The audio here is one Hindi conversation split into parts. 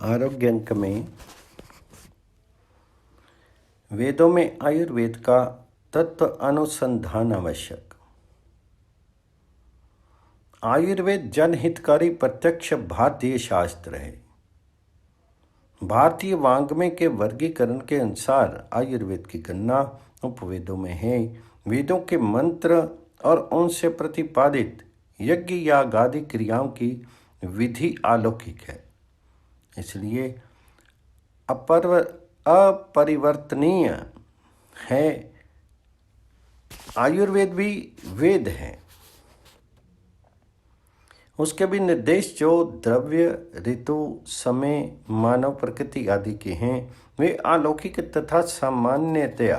आरोग्य अंक में वेदों में आयुर्वेद का तत्व अनुसंधान आवश्यक। आयुर्वेद जनहितकारी प्रत्यक्ष भारतीय शास्त्र है। भारतीय वाङ्मय के वर्गीकरण के अनुसार आयुर्वेद की गणना उपवेदों में है। वेदों के मंत्र और उनसे प्रतिपादित यज्ञ याग आदि क्रियाओं की विधि अलौकिक है, इसलिए अपरिवर्तनीय है। आयुर्वेद भी वेद है। उसके भी निर्देश जो द्रव्य, ऋतु, समय, मानव प्रकृति आदि के हैं, वे अलौकिक तथा सामान्यतया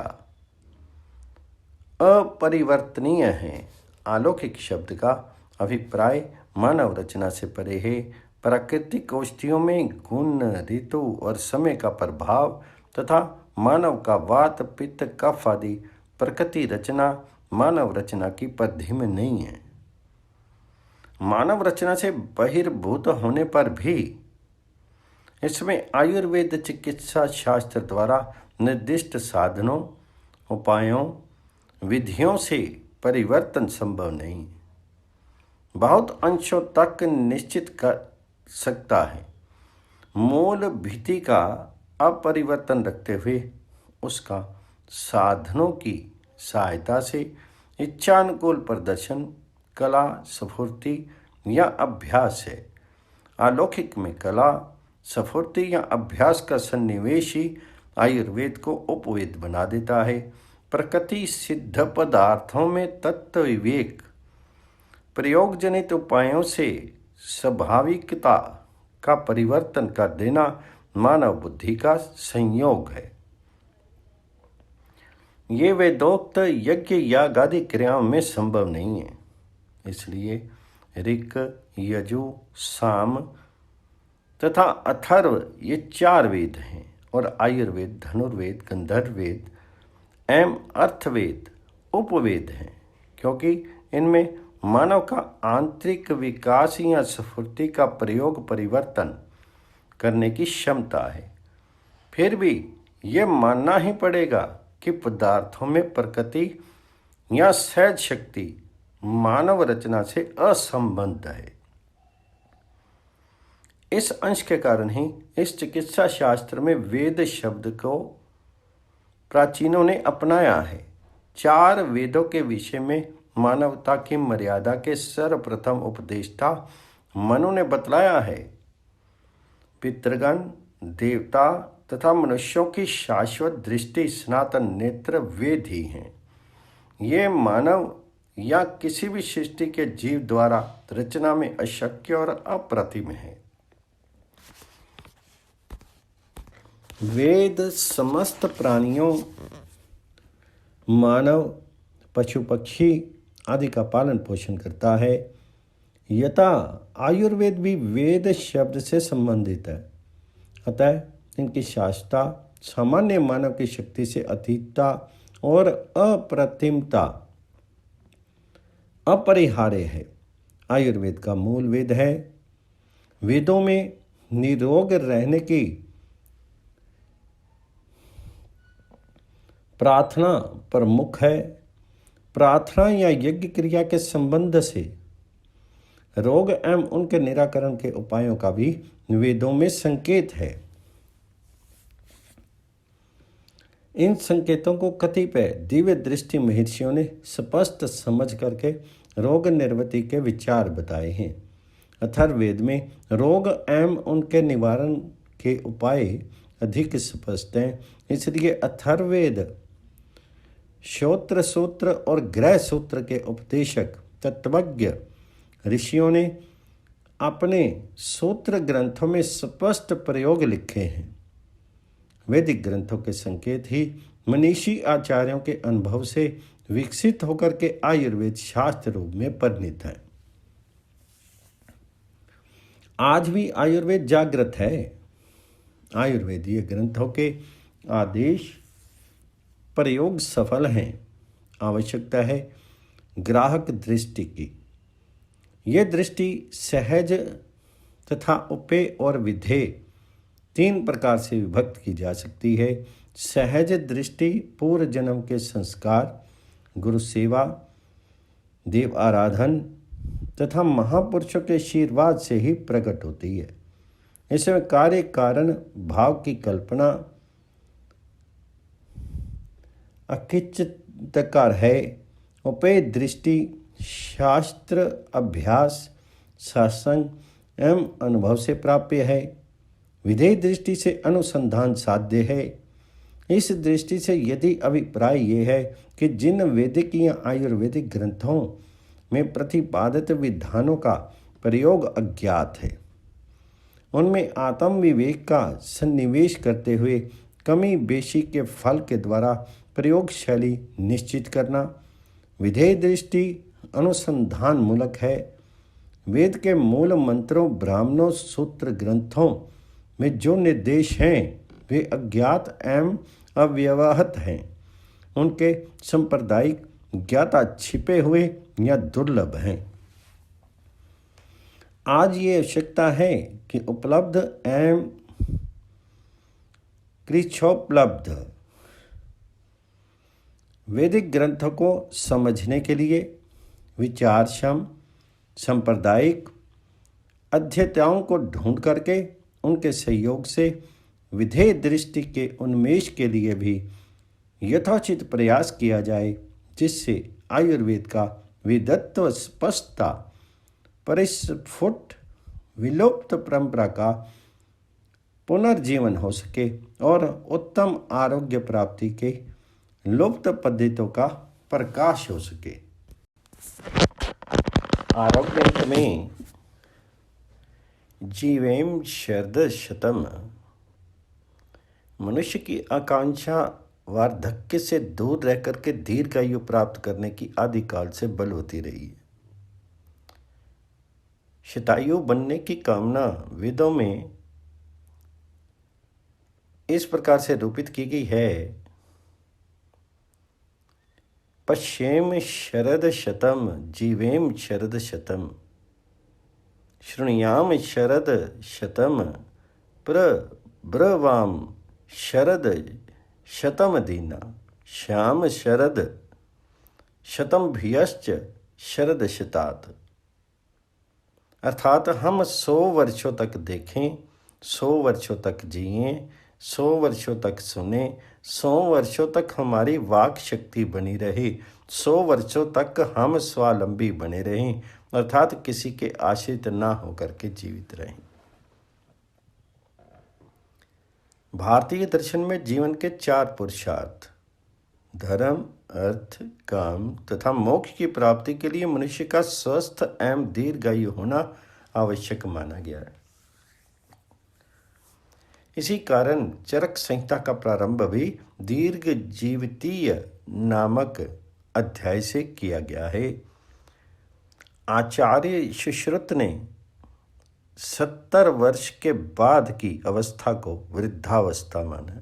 अपरिवर्तनीय हैं। अलौकिक शब्द का अभिप्राय मानव रचना से परे है। प्राकृतिक औषधियों में गुण, ऋतु और समय का प्रभाव तथा मानव का वात, पित्त, कफ आदि प्रकृति रचना मानव रचना की परिधि में नहीं है। मानव रचना से बहिर्भूत होने पर भी इसमें आयुर्वेद चिकित्सा शास्त्र द्वारा निर्दिष्ट साधनों, उपायों, विधियों से परिवर्तन संभव नहीं, बहुत अंशों तक निश्चित कर सकता है। मूल भीति का अपरिवर्तन रखते हुए उसका साधनों की सहायता से इच्छानुकूल प्रदर्शन कला, स्फूर्ति या अभ्यास है। अलौकिक में कला, स्फूर्ति या अभ्यास का सन्निवेश ही आयुर्वेद को उपवेद बना देता है। प्रकृति सिद्ध पदार्थों में तत्व विवेक, प्रयोग जनित उपायों से स्वाभाविकता का परिवर्तन कर देना मानव बुद्धि का संयोग है। ये वेदोक्त यज्ञ याग आदि क्रियाओं में संभव नहीं है। इसलिए ऋक्, यजु, साम तथा अथर्व ये 4 वेद हैं और आयुर्वेद, धनुर्वेद, गंधर्ववेद एवं अर्थवेद उपवेद हैं, क्योंकि इनमें मानव का आंतरिक विकास या स्फूर्ति का प्रयोग परिवर्तन करने की क्षमता है। फिर भी ये मानना ही पड़ेगा कि पदार्थों में प्रकृति या सहज शक्ति मानव रचना से असंबद्ध है। इस अंश के कारण ही इस चिकित्सा शास्त्र में वेद शब्द को प्राचीनों ने अपनाया है। 4 वेदों के विषय में मानवता की मर्यादा के सर्वप्रथम उपदेष्टा मनु ने बतलाया है। पितृगण, देवता तथा मनुष्यों की शाश्वत दृष्टि, सनातन नेत्र वेद ही हैं। ये मानव या किसी भी सृष्टि के जीव द्वारा रचना में अशक्य और अप्रतिम है। वेद समस्त प्राणियों, मानव, पशु पक्षी आदि का पालन पोषण करता है। यथा आयुर्वेद भी वेद शब्द से संबंधित है। अतः इनकी शास्त्रता सामान्य मानव की शक्ति से अतीतता और अप्रतिमता अपरिहार्य है। आयुर्वेद का मूल वेद है। वेदों में निरोग रहने की प्रार्थना प्रमुख है। प्रार्थना या यज्ञ क्रिया के संबंध से रोग एवं उनके निराकरण के उपायों का भी वेदों में संकेत है। इन संकेतों को कतिपय दिव्य दृष्टि महर्षियों ने स्पष्ट समझ करके रोग निर्वृत्ति के विचार बताए हैं। अथर्ववेद में रोग एवं उनके निवारण के उपाय अधिक स्पष्ट हैं। इसलिए अथर्ववेद श्रोत्र सूत्र और ग्रह सूत्र के उपदेशक तत्वज्ञ ऋषियों ने अपने सूत्र ग्रंथों में स्पष्ट प्रयोग लिखे हैं। वैदिक ग्रंथों के संकेत ही मनीषी आचार्यों के अनुभव से विकसित होकर के आयुर्वेद शास्त्र रूप में परिणित है। आज भी आयुर्वेद जागृत है। आयुर्वेदीय ग्रंथों के आदेश प्रयोग सफल हैं। आवश्यकता है ग्राहक दृष्टि की। ये दृष्टि सहज तथा उपेय और विधेय तीन प्रकार से विभक्त की जा सकती है। सहज दृष्टि पूर्व जन्म के संस्कार, गुरु सेवा, देव आराधन तथा महापुरुषों के आशीर्वाद से ही प्रकट होती है। इसमें कार्य कारण भाव की कल्पना अकिंचितकार है। उपेय दृष्टि शास्त्र अभ्यास, सत्संग एवं अनुभव से प्राप्य है। विधेय दृष्टि से अनुसंधान साध्य है। इस दृष्टि से यदि अभिप्राय ये है कि जिन वैदिक या आयुर्वेदिक ग्रंथों में प्रतिपादित विधानों का प्रयोग अज्ञात है, उनमें आत्म विवेक का सन्निवेश करते हुए कमी बेशी के फल के द्वारा प्रयोग शैली निश्चित करना विधेय दृष्टि अनुसंधान मूलक है। वेद के मूल मंत्रों, ब्राह्मणों, सूत्र ग्रंथों में जो निर्देश हैं वे अज्ञात एवं अव्यवहत हैं। उनके सांप्रदायिक ज्ञाता छिपे हुए या दुर्लभ हैं। आज ये आवश्यकता है कि उपलब्ध एवं कृच्छोपलब्ध वैदिक ग्रंथों को समझने के लिए विचारक्षम सांप्रदायिक अध्येताओं को ढूंढ करके उनके सहयोग से विधेय दृष्टि के उन्मेष के लिए भी यथोचित प्रयास किया जाए, जिससे आयुर्वेद का विदत्व स्पष्टता परिस्फुट विलुप्त परंपरा का पुनर्जीवन हो सके और उत्तम आरोग्य प्राप्ति के लुप्त पद्धतियों का प्रकाश हो सके। आरोग्य में जीवेम शरद शतम, मनुष्य की आकांक्षा वार्धक्य से दूर रह करके दीर्घायु प्राप्त करने की आदिकाल से बल होती रही है। शतायु बनने की कामना वेदों में इस प्रकार से रूपित की गई है। पश्येम शरद शतम जीवेम शरद शतम, शृणुयाम शरद शतम प्रब्रवाम शरद शतम दीना, श्याम शरद शतम भियश्च शरद शतात। अर्थात हम 100 वर्षों तक देखें, 100 वर्षों तक जिएं, 100 वर्षों तक सुने, 100 वर्षों तक हमारी वाक शक्ति बनी रहे, 100 वर्षों तक हम स्वावलंबी बने रहें, अर्थात किसी के आश्रित ना होकर के जीवित रहें। भारतीय दर्शन में जीवन के 4 पुरुषार्थ धर्म, अर्थ, काम तथा मोक्ष की प्राप्ति के लिए मनुष्य का स्वस्थ एवं दीर्घायु होना आवश्यक माना गया है। इसी कारण चरक संहिता का प्रारंभ भी दीर्घ जीवितीय नामक अध्याय से किया गया है। आचार्य सुश्रुत ने 70 वर्ष के बाद की अवस्था को वृद्धावस्था माना।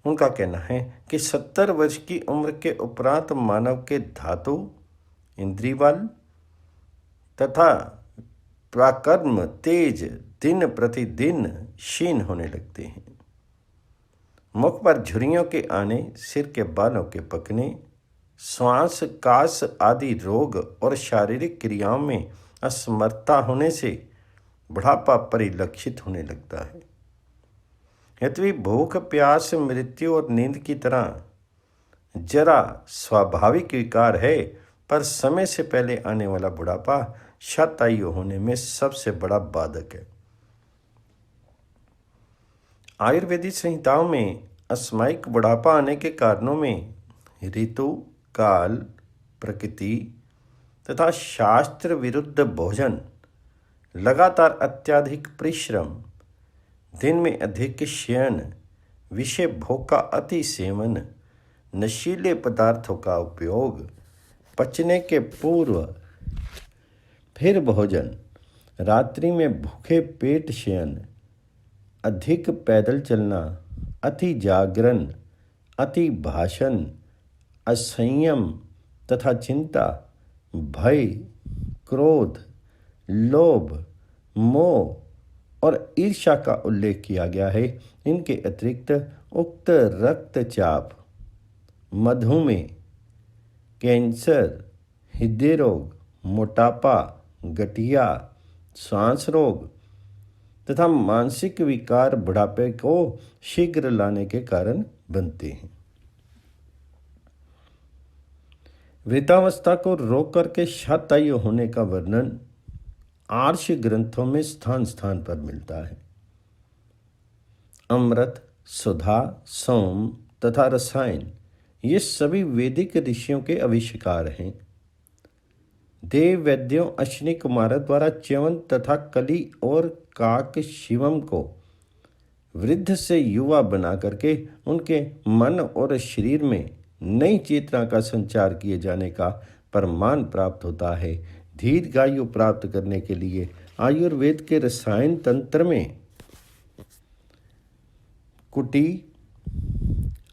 उनका कहना है कि 70 वर्ष की उम्र के उपरांत मानव के धातु, इंद्रिय बल तथा प्राकर्म तेज दिन प्रतिदिन क्षीण होने लगते हैं। मुख पर झुर्रियों के आने, सिर के बालों के पकने, श्वास कास आदि रोग और शारीरिक क्रियाओं में असमर्थता होने से बुढ़ापा परिलक्षित होने लगता है। यद्यपि भूख, प्यास, मृत्यु और नींद की तरह जरा स्वाभाविक विकार है, पर समय से पहले आने वाला बुढ़ापा शतायु होने में सबसे बड़ा बाधक है। आयुर्वेदिक संहिताओं में अस्मायिक बुढ़ापा आने के कारणों में ऋतु, काल, प्रकृति तथा शास्त्र विरुद्ध भोजन, लगातार अत्यधिक परिश्रम, दिन में अधिक शयन, विषय भोग का अति सेवन, नशीले पदार्थों का उपयोग, पचने के पूर्व फिर भोजन, रात्रि में भूखे पेट शयन, अधिक पैदल चलना, अति जागरण, अति भाषण, असंयम तथा चिंता, भय, क्रोध, लोभ, मोह और ईर्ष्या का उल्लेख किया गया है। इनके अतिरिक्त उक्त रक्तचाप, मधुमेह, कैंसर, हृदय रोग, मोटापा, गठिया, सांस रोग तथा मानसिक विकार बुढ़ापे को शीघ्र लाने के कारण बनते हैं। वृद्धावस्था को रोक करके शतायु होने का वर्णन आर्ष ग्रंथों में स्थान स्थान पर मिलता है। अमृत, सुधा, सोम तथा रसायन ये सभी वैदिक ऋषियों के आविष्कार हैं। देव वैद्यों अश्विनी कुमार द्वारा च्यवन तथा कली और काक शिवम को वृद्ध से युवा बना करके उनके मन और शरीर में नई चेतना का संचार किए जाने का प्रमाण प्राप्त होता है। दीर्घायु प्राप्त करने के लिए आयुर्वेद के रसायन तंत्र में कुटी,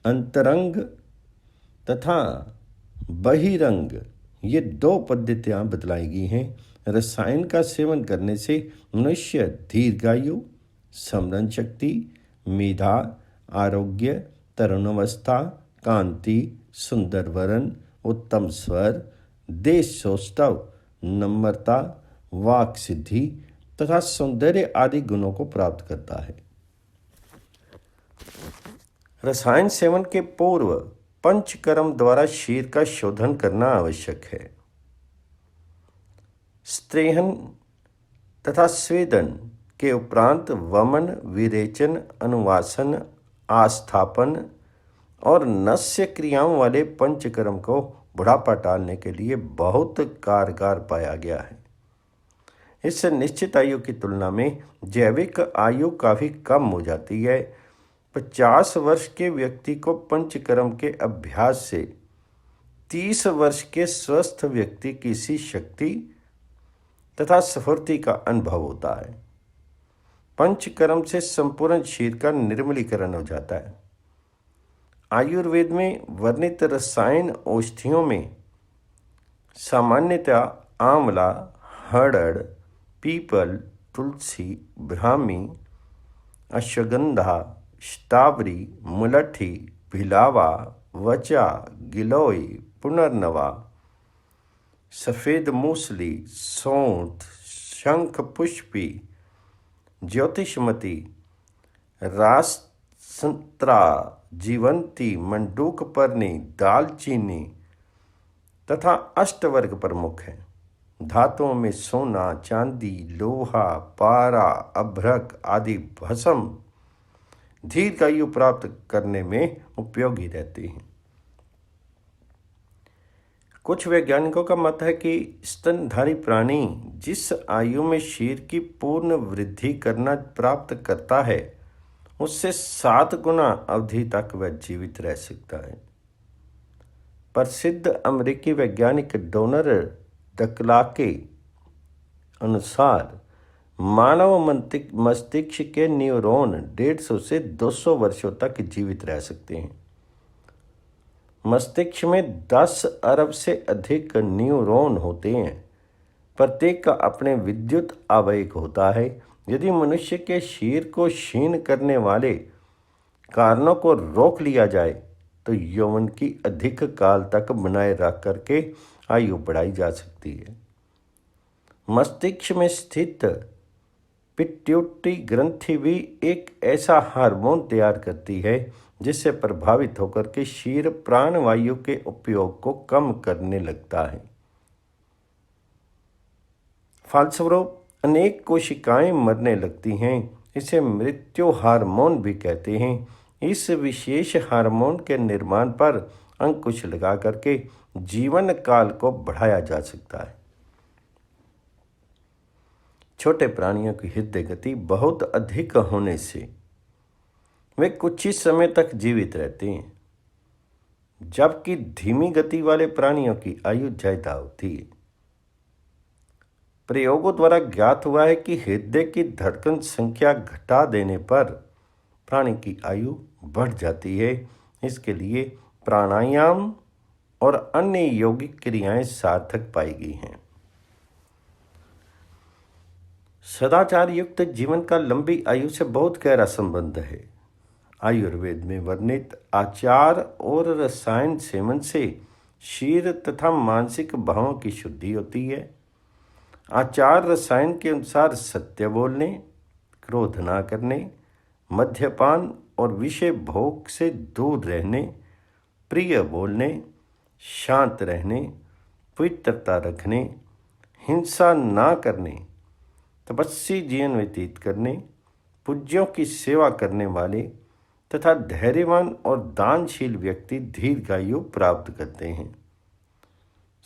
अंतरंग तथा बहिरंग ये 2 पद्धतियाँ बतलाई गई हैं। रसायन का सेवन करने से मनुष्य दीर्घायु, स्मरण शक्ति, मेधा, आरोग्य, तरुणावस्था, कांति, सुंदर वर्ण, उत्तम स्वर, देश सौष्ठव, नम्रता, वाक सिद्धि तथा सौंदर्य आदि गुणों को प्राप्त करता है। रसायन सेवन के पूर्व पंचकर्म द्वारा शरीर का शोधन करना आवश्यक है। स्त्रेहन तथा स्वेदन के उपरांत वमन, विरेचन, अनुवासन, आस्थापन और नस्य क्रियाओं वाले पंचकर्म को बुढ़ापा टालने के लिए बहुत कारगर पाया गया है। इससे निश्चित आयु की तुलना में जैविक आयु काफ़ी कम हो जाती है। 50 वर्ष के व्यक्ति को पंचकर्म के अभ्यास से 30 वर्ष के स्वस्थ व्यक्ति की सी शक्ति तथा स्फूर्ति का अनुभव होता है। पंचकर्म से संपूर्ण शरीर का निर्मलीकरण हो जाता है। आयुर्वेद में वर्णित रसायन औषधियों में सामान्यतः आंवला, हरड़, पीपल, तुलसी, ब्राह्मी, अश्वगंधा, स्ट्रॉबेरी, मुलट्ठी, भिलावा, वचा, गिलोय, पुनर्नवा, सफ़ेद मूसली, सौंठ, शंख पुष्पी, ज्योतिषमती, रास संतरा, जीवंती, मंडूकपर्णी, दालचीनी तथा अष्टवर्ग प्रमुख हैं। धातुओं में सोना, चांदी, लोहा, पारा, अभ्रक आदि भस्म दीर्घायु प्राप्त करने में उपयोगी रहती हैं। कुछ वैज्ञानिकों का मत है कि स्तनधारी प्राणी जिस आयु में शरीर की पूर्ण वृद्धि करना प्राप्त करता है उससे 7 गुना अवधि तक वह जीवित रह सकता है। प्रसिद्ध अमेरिकी वैज्ञानिक डोनाल्ड डकलाफ के अनुसार मानव मस्तिष्क के न्यूरॉन 150 से 200 वर्षों तक जीवित रह सकते हैं। मस्तिष्क में 10 अरब से अधिक न्यूरॉन होते हैं। प्रत्येक का अपने विद्युत आवेग होता है। यदि मनुष्य के शरीर को क्षीण करने वाले कारणों को रोक लिया जाए तो यौवन की अधिक काल तक बनाए रख करके आयु बढ़ाई जा सकती है। मस्तिष्क में स्थित पिट्यूटरी ग्रंथि भी एक ऐसा हार्मोन तैयार करती है जिससे प्रभावित होकर के शरीर प्राणवायु के उपयोग को कम करने लगता है। फलस्वरूप अनेक कोशिकाएं मरने लगती हैं। इसे मृत्यु हार्मोन भी कहते हैं। इस विशेष हार्मोन के निर्माण पर अंकुश लगा करके जीवन काल को बढ़ाया जा सकता है। छोटे प्राणियों की हृदय गति बहुत अधिक होने से वे कुछ ही समय तक जीवित रहते हैं, जबकि धीमी गति वाले प्राणियों की आयु ज्यादा होती है। प्रयोगों द्वारा ज्ञात हुआ है कि हृदय की धड़कन संख्या घटा देने पर प्राणी की आयु बढ़ जाती है। इसके लिए प्राणायाम और अन्य यौगिक क्रियाएं सार्थक पाई गई हैं। सदाचार युक्त जीवन का लंबी आयु से बहुत गहरा संबंध है। आयुर्वेद में वर्णित आचार और रसायन सेवन से शरीर तथा मानसिक भावों की शुद्धि होती है। आचार रसायन के अनुसार सत्य बोलने, क्रोध ना करने, मद्यपान और विषय भोग से दूर रहने, प्रिय बोलने, शांत रहने, पवित्रता रखने, हिंसा ना करने, तपस्वी जीवन व्यतीत करने, पूज्यों की सेवा करने वाले तथा धैर्यवान और दानशील व्यक्ति दीर्घायु प्राप्त करते हैं।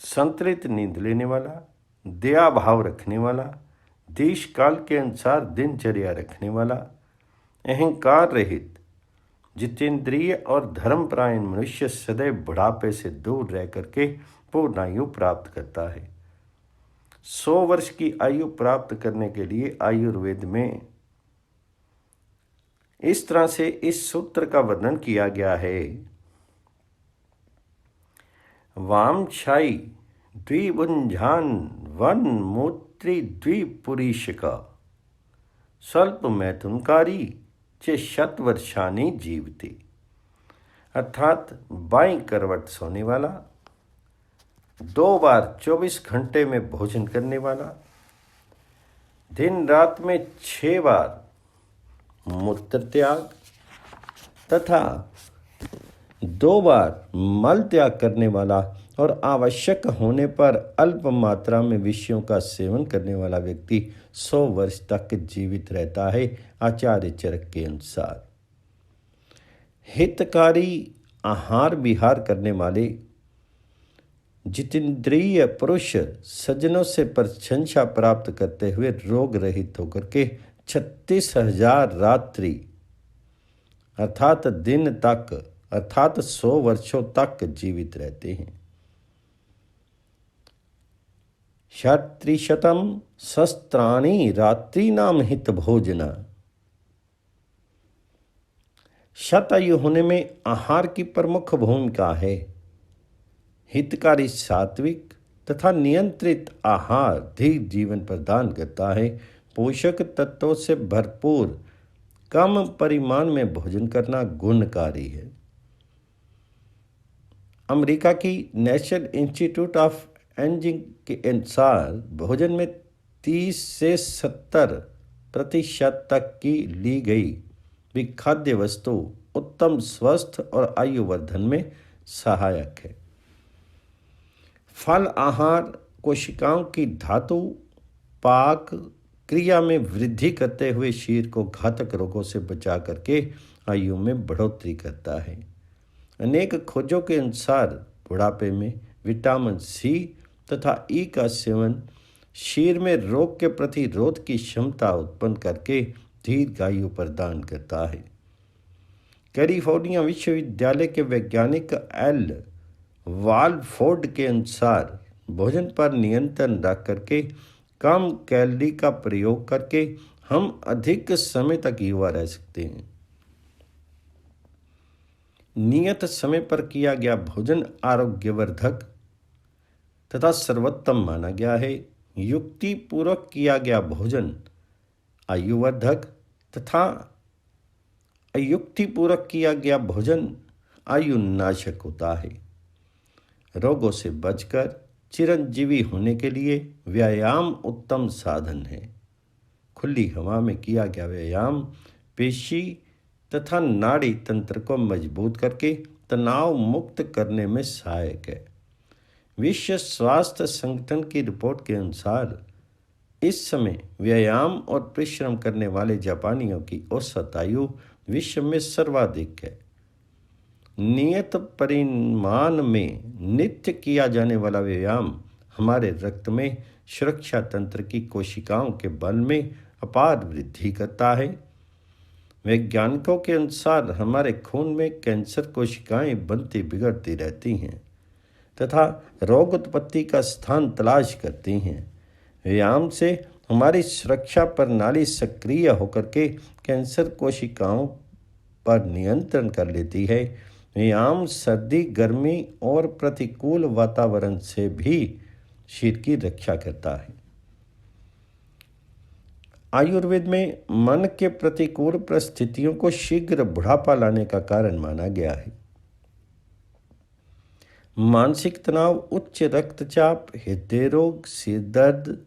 संतुलित नींद लेने वाला, दया भाव रखने वाला, देश काल के अनुसार दिनचर्या रखने वाला, अहंकार रहित, जितेंद्रिय और धर्मपरायण मनुष्य सदैव बुढ़ापे से दूर रह करके पूर्णायु प्राप्त करता है। 100 वर्ष की आयु प्राप्त करने के लिए आयुर्वेद में इस तरह से इस सूत्र का वर्णन किया गया है। वामशाई द्विभुंजान वन मूत्री द्विपुरीशिका स्वल्प मैथुनकारी चे शतवर्षानी जीवती। अर्थात बाईं करवट सोने वाला, 2 बार 24 घंटे में भोजन करने वाला, दिन रात में 6 बार मूत्र त्याग तथा 2 बार मल त्याग करने वाला और आवश्यक होने पर अल्प मात्रा में विषयों का सेवन करने वाला व्यक्ति 100 वर्ष तक जीवित रहता है, आचार्य चरक के अनुसार। हितकारी आहार विहार करने वाले जितेंद्रिय पुरुष सज्जनों से प्रशंसा प्राप्त करते हुए रोग रहित होकर के 36,000 रात्रि अर्थात दिन तक अर्थात 100 वर्षों तक जीवित रहते हैं। क्षत्रिशतम शस्त्राणि रात्रि नाम हित भोजना। शतायु होने में आहार की प्रमुख भूमिका है। हितकारी सात्विक तथा नियंत्रित आहार दीर्घ जीवन प्रदान करता है। पोषक तत्वों से भरपूर कम परिमाण में भोजन करना गुणकारी है। अमेरिका की नेशनल इंस्टीट्यूट ऑफ एजिंग के अनुसार भोजन में 30 से 70% तक की ली गई भी खाद्य वस्तु उत्तम स्वस्थ और आयु वर्धन में सहायक है। फल आहार कोशिकाओं की धातु पाक क्रिया में वृद्धि करते हुए शरीर को घातक रोगों से बचा करके आयु में बढ़ोतरी करता है। अनेक खोजों के अनुसार बुढ़ापे में विटामिन सी तथा ई का सेवन शरीर में रोग के प्रति रोध की क्षमता उत्पन्न करके दीर्घायु प्रदान करता है। कैलिफोर्निया विश्वविद्यालय के वैज्ञानिक एल वालफोर्ड के अनुसार भोजन पर नियंत्रण रख करके कम कैलोरी का प्रयोग करके हम अधिक समय तक युवा रह सकते हैं। नियत समय पर किया गया भोजन आरोग्यवर्धक तथा सर्वोत्तम माना गया है। युक्ति पूर्वक किया गया भोजन आयुवर्धक तथा अयुक्तिपूर्वक किया गया भोजन आयुनाशक होता है। रोगों से बचकर चिरंजीवी होने के लिए व्यायाम उत्तम साधन है। खुली हवा में किया गया व्यायाम पेशी तथा नाड़ी तंत्र को मजबूत करके तनाव मुक्त करने में सहायक है। विश्व स्वास्थ्य संगठन की रिपोर्ट के अनुसार इस समय व्यायाम और परिश्रम करने वाले जापानियों की औसत आयु विश्व में सर्वाधिक है। नियत परिमाण में नित्य किया जाने वाला व्यायाम हमारे रक्त में सुरक्षा तंत्र की कोशिकाओं के बल में अपार वृद्धि करता है। वैज्ञानिकों के अनुसार हमारे खून में कैंसर कोशिकाएं बनती बिगड़ती रहती हैं तथा रोग उत्पत्ति का स्थान तलाश करती हैं। व्यायाम से हमारी सुरक्षा प्रणाली सक्रिय होकर के कैंसर कोशिकाओं पर नियंत्रण कर लेती है। व्यायाम सर्दी गर्मी और प्रतिकूल वातावरण से भी शरीर की रक्षा करता है। आयुर्वेद में मन के प्रतिकूल परिस्थितियों को शीघ्र बुढ़ापा लाने का कारण माना गया है। मानसिक तनाव, उच्च रक्तचाप, हृदय रोग, सिर दर्द,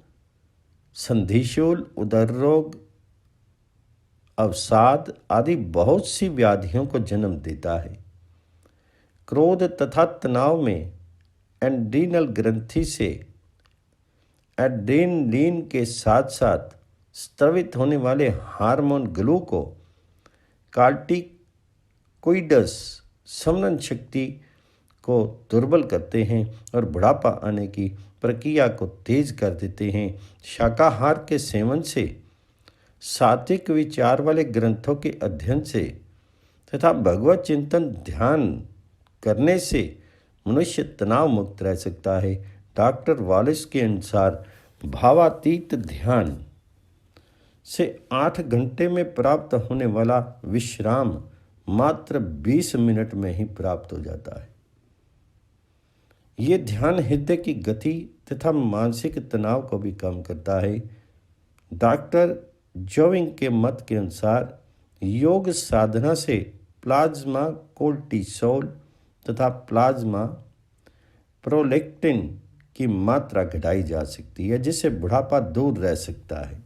संधिशूल, उदर रोग, अवसाद आदि बहुत सी व्याधियों को जन्म देता है। क्रोध तथा तनाव में एड्रीनल ग्रंथि से एड्रेनलिन के साथ साथ स्रावित होने वाले हार्मोन ग्लूको कार्टिकोइड्स समरण शक्ति को दुर्बल करते हैं और बुढ़ापा आने की प्रक्रिया को तेज कर देते हैं। शाकाहार के सेवन से, सात्विक विचार वाले ग्रंथों के अध्ययन से तथा भगवत चिंतन ध्यान करने से मनुष्य तनाव मुक्त रह सकता है। डॉक्टर वॉलिस के अनुसार भावातीत ध्यान से 8 घंटे में प्राप्त होने वाला विश्राम मात्र 20 मिनट में ही प्राप्त हो जाता है। ये ध्यान हृदय की गति तथा मानसिक तनाव को भी कम करता है। डॉक्टर जोविंग के मत के अनुसार योग साधना से प्लाज्मा कोर्टिसोल तथा प्लाज्मा प्रोलैक्टिन की मात्रा घटाई जा सकती है, जिससे बुढ़ापा दूर रह सकता है।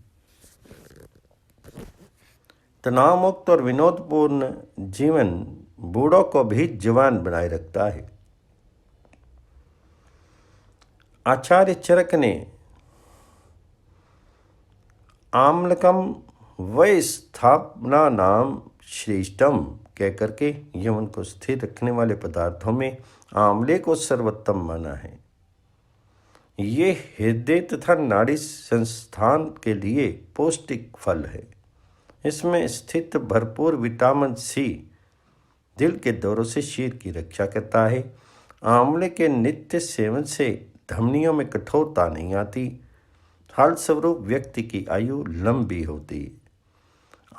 तनाव मुक्त और विनोदपूर्ण जीवन बूढ़ों को भी जवान बनाए रखता है। आचार्य चरक ने आम्लकम वै स्थापना नाम श्रेष्ठम कहकर के यौवन को स्थिर रखने वाले पदार्थों में आंवले को सर्वोत्तम माना है। ये हृदय तथा नाड़ी संस्थान के लिए पौष्टिक फल है। इसमें स्थित भरपूर विटामिन सी दिल के दौरों से शीर की रक्षा करता है। आंवले के नित्य सेवन से धमनियों में कठोरता नहीं आती, फलस्वरूप व्यक्ति की आयु लंबी होती है।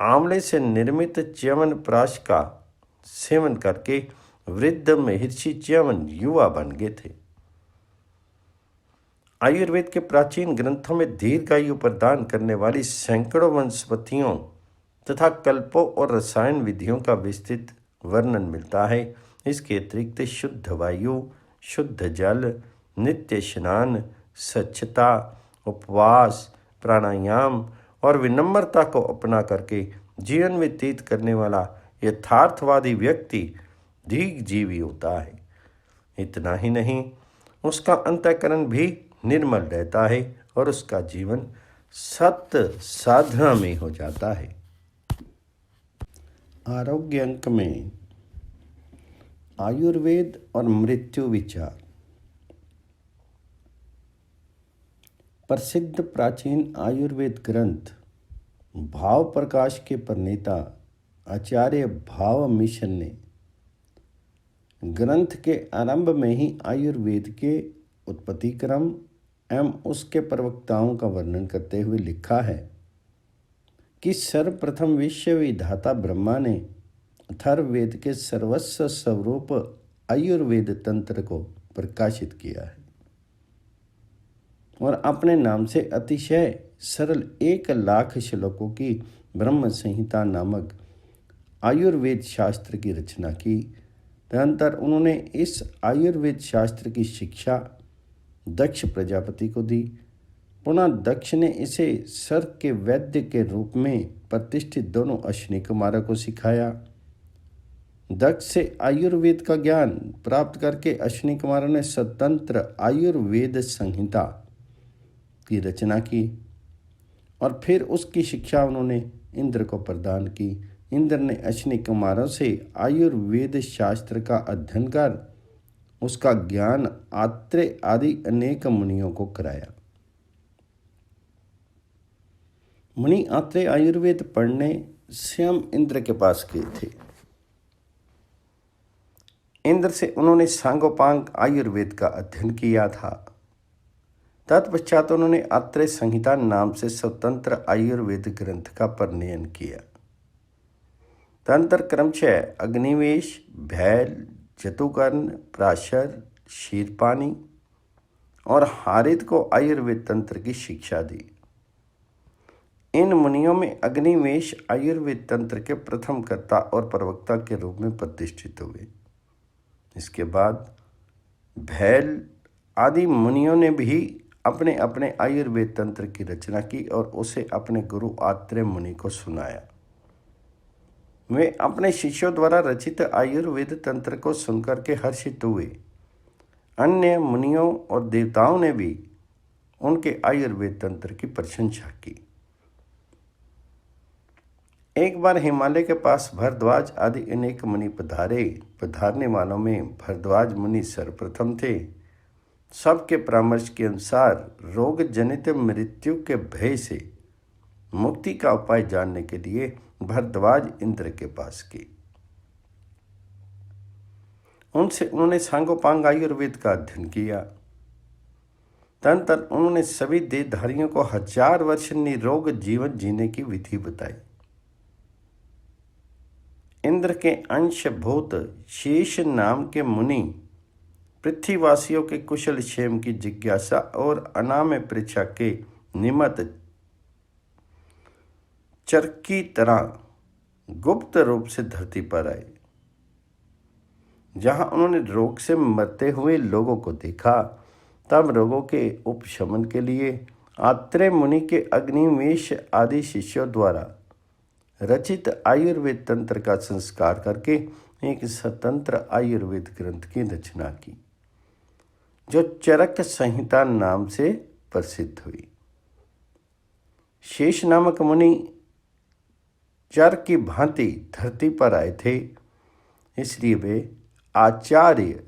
आंवले से निर्मित च्यवनप्राश का सेवन करके वृद्ध महर्षि च्यवन युवा बन गए थे। आयुर्वेद के प्राचीन ग्रंथों में दीर्घायु प्रदान करने वाली सैकड़ों वनस्पतियों तथा कल्पों और रसायन विधियों का विस्तृत वर्णन मिलता है। इसके अतिरिक्त शुद्ध वायु, शुद्ध जल, नित्य स्नान, स्वच्छता, उपवास, प्राणायाम और विनम्रता को अपना करके जीवन व्यतीत करने वाला यथार्थवादी व्यक्ति दीर्घजीवी होता है। इतना ही नहीं, उसका अंतःकरण भी निर्मल रहता है और उसका जीवन सत्य साधना में हो जाता है। आरोग्य अंक में आयुर्वेद और मृत्यु विचार। प्रसिद्ध प्राचीन आयुर्वेद ग्रंथ भाव प्रकाश के प्रणेता आचार्य भाव मिशन ने ग्रंथ के आरंभ में ही आयुर्वेद के उत्पत्ति क्रम एवं उसके प्रवक्ताओं का वर्णन करते हुए लिखा है कि सर्वप्रथम विश्व विधाता ब्रह्मा ने अथर्ववेद के सर्वस्व स्वरूप आयुर्वेद तंत्र को प्रकाशित किया है और अपने नाम से अतिशय सरल 1,00,000 श्लोकों की ब्रह्म संहिता नामक आयुर्वेद शास्त्र की रचना की। तदनंतर उन्होंने इस आयुर्वेद शास्त्र की शिक्षा दक्ष प्रजापति को दी। पुनः दक्ष ने इसे सर्ग के वैद्य के रूप में प्रतिष्ठित दोनों अश्विनी कुमारों को सिखाया। दक्ष से आयुर्वेद का ज्ञान प्राप्त करके अश्विनी कुमारों ने स्वतंत्र आयुर्वेद संहिता की रचना की और फिर उसकी शिक्षा उन्होंने इंद्र को प्रदान की। इंद्र ने अश्विनी कुमारों से आयुर्वेद शास्त्र का अध्ययन कर उसका ज्ञान आत्रेय आदि अनेक मुनियों को कराया। मुनि आत्रेय आयुर्वेद पढ़ने स्वयं इंद्र के पास गए थे। इंद्र से उन्होंने सांगोपांग आयुर्वेद का अध्ययन किया था। तत्पश्चात उन्होंने आत्रेय संहिता नाम से स्वतंत्र आयुर्वेद ग्रंथ का परिणयन किया। तदनंतर क्रमशः अग्निवेश, भैल, जतुकर्ण, प्राशर, क्षीरपानी और हारित को आयुर्वेद तंत्र की शिक्षा दी। इन मुनियों में अग्निवेश आयुर्वेद तंत्र के प्रथम कर्ता और प्रवक्ता के रूप में प्रतिष्ठित हुए। इसके बाद भैल आदि मुनियों ने भी अपने अपने आयुर्वेद तंत्र की रचना की और उसे अपने गुरु आत्रेय मुनि को सुनाया। वे अपने शिष्यों द्वारा रचित आयुर्वेद तंत्र को सुनकर के हर्षित हुए। अन्य मुनियों और देवताओं ने भी उनके आयुर्वेद तंत्र की प्रशंसा की। एक बार हिमालय के पास भरद्वाज आदि अनेक मुनि पधारने वालों में भरद्वाज मुनि सर्वप्रथम थे। सबके परामर्श के अनुसार रोग जनित मृत्यु के भय से मुक्ति का उपाय जानने के लिए भरद्वाज इंद्र के पास गए। उनसे उन्होंने सांगोपांग आयुर्वेद का अध्ययन किया। तदनंतर उन्होंने सभी देहधारियों को 1000 वर्ष निरोग जीवन जीने की विधि बताई। इंद्र के अंशभूत शेष नाम के मुनि पृथ्वीवासियों के कुशल क्षेम की जिज्ञासा और अनामय परीक्षा के निमित्त चर की तरह गुप्त रूप से धरती पर आए। जहां उन्होंने रोग से मरते हुए लोगों को देखा, तब रोगों के उपशमन के लिए आत्रेय मुनि के अग्निवेश आदि शिष्यों द्वारा रचित आयुर्वेद तंत्र का संस्कार करके एक स्वतंत्र आयुर्वेद ग्रंथ की रचना की, जो चरक संहिता नाम से प्रसिद्ध हुई। शेष नामक मुनि चर की भांति धरती पर आए थे, इसलिए वे आचार्य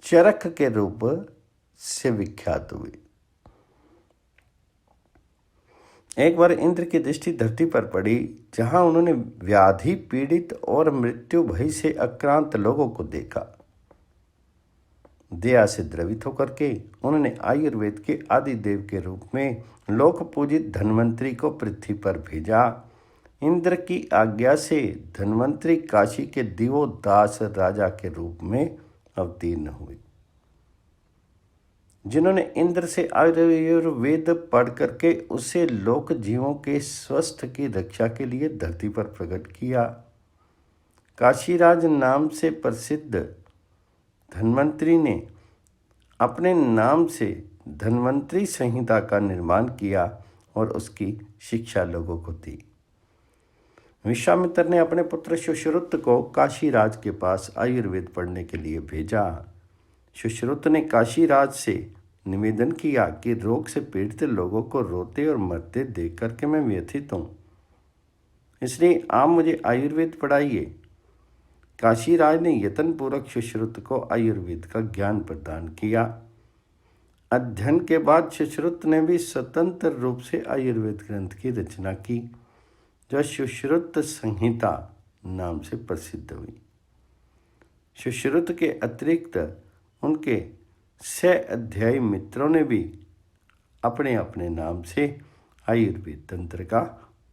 चरक के रूप से विख्यात हुए। एक बार इंद्र की दृष्टि धरती पर पड़ी, जहां उन्होंने व्याधि पीड़ित और मृत्यु भय से आक्रांत लोगों को देखा। दया से द्रवित होकर के उन्होंने आयुर्वेद के आदिदेव के रूप में लोक पूजित धन्वंतरी को पृथ्वी पर भेजा। इंद्र की आज्ञा से धन्वंतरी काशी के दिवोदास राजा के रूप में अवतीर्ण हुए, जिन्होंने इंद्र से आयुर्वेद पढ़ करके उसे लोक जीवों के स्वास्थ्य की रक्षा के लिए धरती पर प्रकट किया। काशीराज नाम से प्रसिद्ध धन्वंतरी ने अपने नाम से धन्वंतरी संहिता का निर्माण किया और उसकी शिक्षा लोगों को दी। विश्वामित्र ने अपने पुत्र सुश्रुत को काशीराज के पास आयुर्वेद पढ़ने के लिए भेजा। सुश्रुत ने काशीराज से निवेदन किया कि रोग से पीड़ित लोगों को रोते और मरते देख करके मैं व्यथित हूँ, इसलिए आप मुझे आयुर्वेद पढ़ाइए। काशीराज ने यत्नपूर्वक सुश्रुत को आयुर्वेद का ज्ञान प्रदान किया। अध्ययन के बाद सुश्रुत ने भी स्वतंत्र रूप से आयुर्वेद ग्रंथ की रचना की, जो सुश्रुत संहिता नाम से प्रसिद्ध हुई। सुश्रुत के अतिरिक्त उनके 6 अध्यायी मित्रों ने भी अपने अपने नाम से आयुर्वेद तंत्र का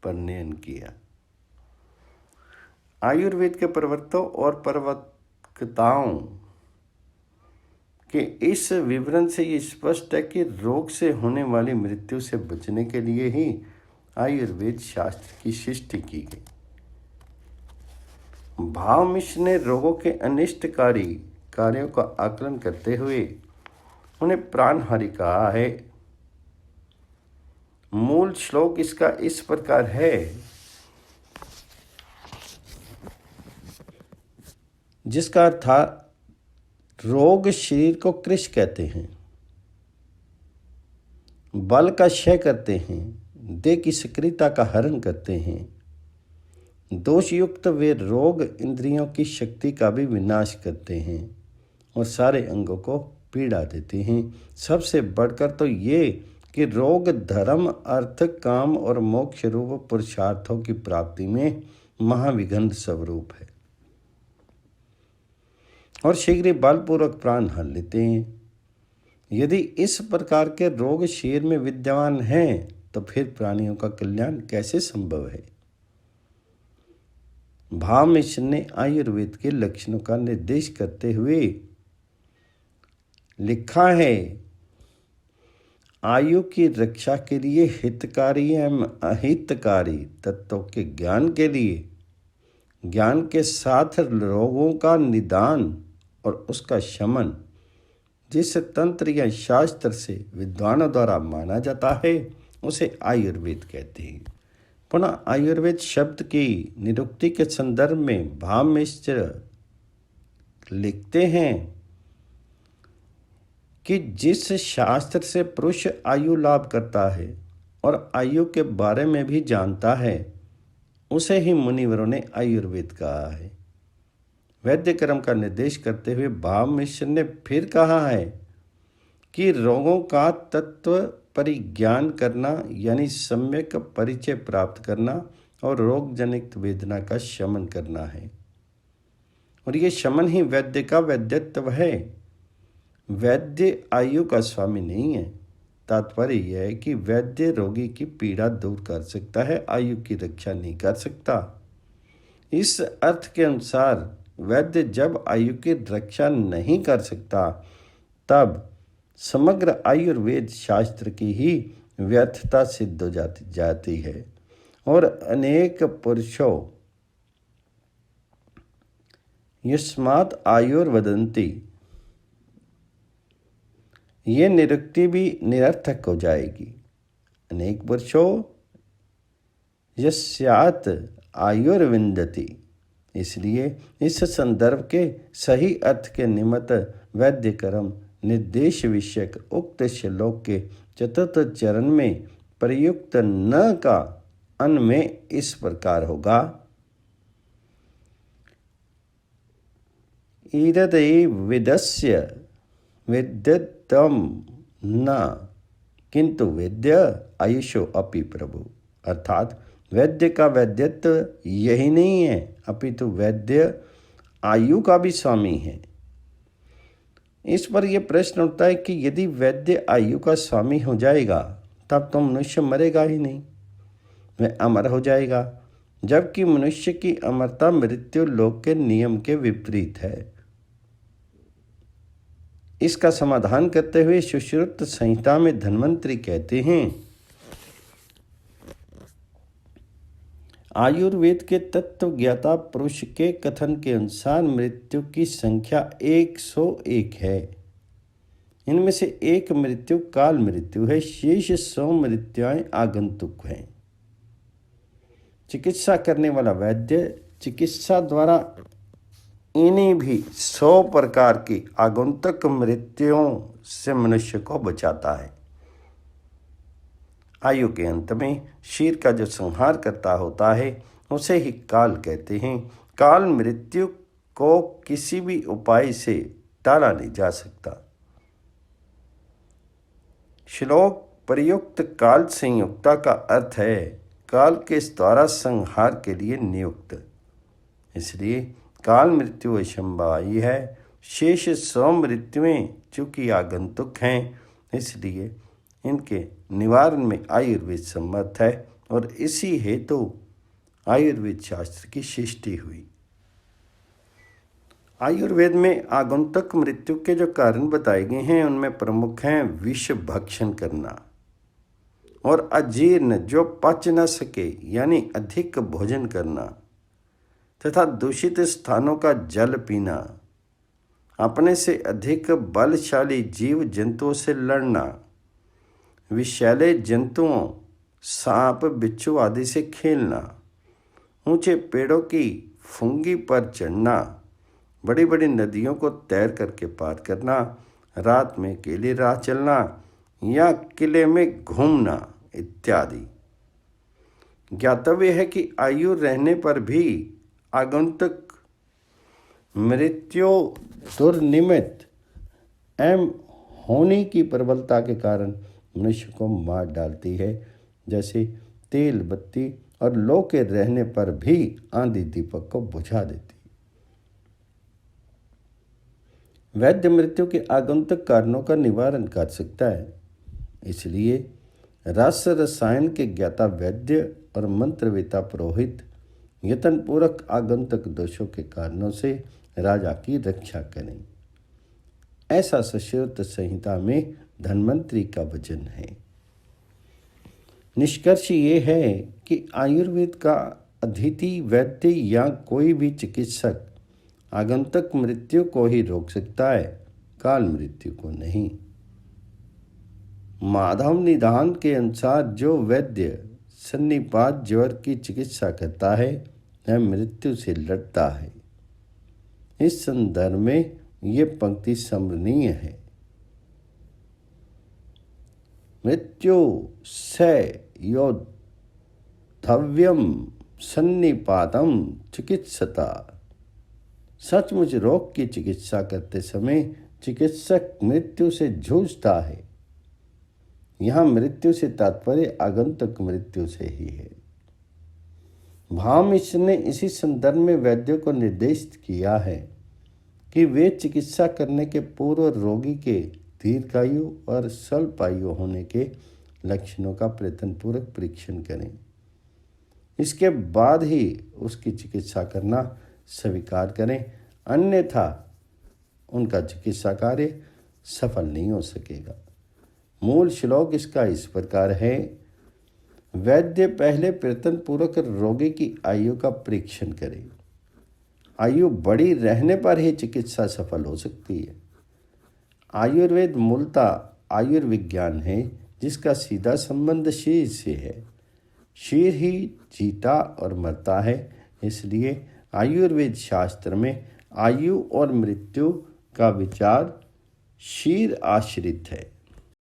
परिणयन किया। आयुर्वेद के प्रवर्तकों और प्रवक्ताओं के इस विवरण से ये स्पष्ट है कि रोग से होने वाली मृत्यु से बचने के लिए ही आयुर्वेद शास्त्र की सृष्टि की गई। भावमिश्र ने रोगों के अनिष्टकारी कार्यों का आकलन करते हुए उन्हें प्राणहारी कहा है। मूल श्लोक इसका इस प्रकार है, जिसका अर्थ था रोग शरीर को कृश कहते हैं, बल का क्षय करते हैं, देह की सक्रियता का हरण करते हैं। दोषयुक्त वे रोग इंद्रियों की शक्ति का भी विनाश करते हैं और सारे अंगों को पीड़ा देते हैं। सबसे बढ़कर तो ये कि रोग धर्म, अर्थ, काम और मोक्ष रूप पुरुषार्थों की प्राप्ति में महाविघ्न स्वरूप है और शीघ्र ही बलपूर्वक प्राण हर लेते हैं। यदि इस प्रकार के रोग शरीर में विद्यमान हैं, तो फिर प्राणियों का कल्याण कैसे संभव है? भावमिश्र ने आयुर्वेद के लक्षणों का निर्देश करते हुए लिखा है, आयु की रक्षा के लिए हितकारी एवं अहितकारी तत्वों के ज्ञान के लिए, ज्ञान के साथ रोगों का निदान और उसका शमन जिस तंत्र या शास्त्र से विद्वानों द्वारा माना जाता है उसे आयुर्वेद कहते हैं। पुनः आयुर्वेद शब्द की निरुक्ति के संदर्भ में भावमिश्र लिखते हैं कि जिस शास्त्र से पुरुष आयु लाभ करता है और आयु के बारे में भी जानता है उसे ही मुनिवरों ने आयुर्वेद कहा है। वैद्य कर्म का निर्देश करते हुए भावमिश्र ने फिर कहा है कि रोगों का तत्व परिज्ञान करना यानी सम्यक परिचय प्राप्त करना और रोग जनित वेदना का शमन करना है, और ये शमन ही वैद्य का वैद्यत्व है। वैद्य आयु का स्वामी नहीं है। तात्पर्य यह है कि वैद्य रोगी की पीड़ा दूर कर सकता है, आयु की रक्षा नहीं कर सकता। इस अर्थ के अनुसार वैद्य जब आयु की रक्षा नहीं कर सकता तब समग्र आयुर्वेद शास्त्र की ही व्यर्थता सिद्ध हो जाती है। और अनेक पुरुषों युष्मात् आयुर्वदन्ति, ये निरुक्ति भी निरर्थक हो जाएगी। अनेक पुरुषों यस्यात् आयुर्विन्दति, इसलिए इस संदर्भ के सही अर्थ के निमित्त वैद्य कर्म निर्देश विषयक उक्त श्लोक के चतुर्थ चरण में प्रयुक्त न का अन्वय इस प्रकार होगा। ईददे विदस्य विद्यतम न किंतु वेद्य आयुषो अपि प्रभु, अर्थात वैद्य का वैद्यत्व यही नहीं है अपितु वैद्य आयु का भी स्वामी है। इस पर यह प्रश्न उठता है कि यदि वैद्य आयु का स्वामी हो जाएगा तब तो मनुष्य मरेगा ही नहीं, वह अमर हो जाएगा, जबकि मनुष्य की अमरता मृत्यु लोक के नियम के विपरीत है। इसका समाधान करते हुए सुश्रुत संहिता में धन्वंतरी कहते हैं, आयुर्वेद के तत्व ज्ञाता पुरुष के कथन के अनुसार मृत्यु की संख्या 101 है। इनमें से एक मृत्यु काल मृत्यु है, शेष 100 मृत्युएं आगंतुक हैं। चिकित्सा करने वाला वैद्य चिकित्सा द्वारा इन्हीं भी 100 प्रकार की आगंतुक मृत्युओं से मनुष्य को बचाता है। आयु के अंत में शरीर का जो संहार करता होता है उसे ही काल कहते हैं। काल मृत्यु को किसी भी उपाय से टाला नहीं जा सकता। श्लोक प्रयुक्त काल संयुक्ता का अर्थ है काल के द्वारा संहार के लिए नियुक्त, इसलिए काल मृत्यु असंभवी है। शेष 100 मृत्युएं चूंकि आगंतुक हैं, इसलिए इनके निवारण में आयुर्वेद सम्मत है और इसी हेतु आयुर्वेद शास्त्र की सृष्टि हुई। आयुर्वेद में आगंतुक मृत्यु के जो कारण बताए गए हैं उनमें प्रमुख हैं विष भक्षण करना और अजीर्ण जो पच न सके यानी अधिक भोजन करना, तथा दूषित स्थानों का जल पीना, अपने से अधिक बलशाली जीव जंतुओं से लड़ना, विषैले जंतुओं सांप बिच्छू आदि से खेलना, ऊंचे पेड़ों की फुंगी पर चढ़ना, बड़ी बड़ी नदियों को तैर करके पार करना, रात में अकेले राह चलना या किले में घूमना इत्यादि। ज्ञातव्य है कि आयु रहने पर भी आगंतुक मृत्यु दुर्निमित्त एवं होने की प्रबलता के कारण मनुष्य को मार डालती है, जैसे तेल बत्ती और लौ के रहने पर भी आंधी दीपक को बुझा देती। वैद्य मृत्यु के आगंतुक कारणों का निवारण कर सकता है, इसलिए रस रसायन के ज्ञाता वैद्य और मंत्रवेता पुरोहित यत्नपूर्वक आगंतुक दोषों के कारणों से राजा की रक्षा करें। ऐसा सुश्रुत संहिता में धन्वंतरि का वचन है। निष्कर्ष ये है कि आयुर्वेद का अद्वितीय वैद्य या कोई भी चिकित्सक आगंतुक मृत्यु को ही रोक सकता है, काल मृत्यु को नहीं। माधव निदान के अनुसार जो वैद्य सन्निपात ज्वर की चिकित्सा करता है वह मृत्यु से लड़ता है। इस संदर्भ में ये पंक्ति स्मरणीय है। मृत्यु से योद्धव्यम सन्निपातम चिकित्सता। सचमुच रोग की चिकित्सा करते समय चिकित्सक मृत्यु से जूझता है। यहाँ मृत्यु से तात्पर्य आगंतुक मृत्यु से ही है। भामिश्र ने इसी संदर्भ में वैद्यों को निर्देशित किया है कि वे चिकित्सा करने के पूर्व रोगी के दीर्घायु और स्वल्पायु होने के लक्षणों का प्रयत्नपूर्वक परीक्षण करें। इसके बाद ही उसकी चिकित्सा करना स्वीकार करें, अन्यथा उनका चिकित्सा कार्य सफल नहीं हो सकेगा। मूल श्लोक इसका इस प्रकार है। वैद्य पहले प्रयत्नपूर्वक रोगी की आयु का परीक्षण करे। आयु बड़ी रहने पर ही चिकित्सा सफल हो सकती है। आयुर्वेद मूलतः आयुर्विज्ञान है जिसका सीधा संबंध शरीर से है। शरीर ही जीता और मरता है, इसलिए आयुर्वेद शास्त्र में आयु और मृत्यु का विचार शरीर आश्रित है।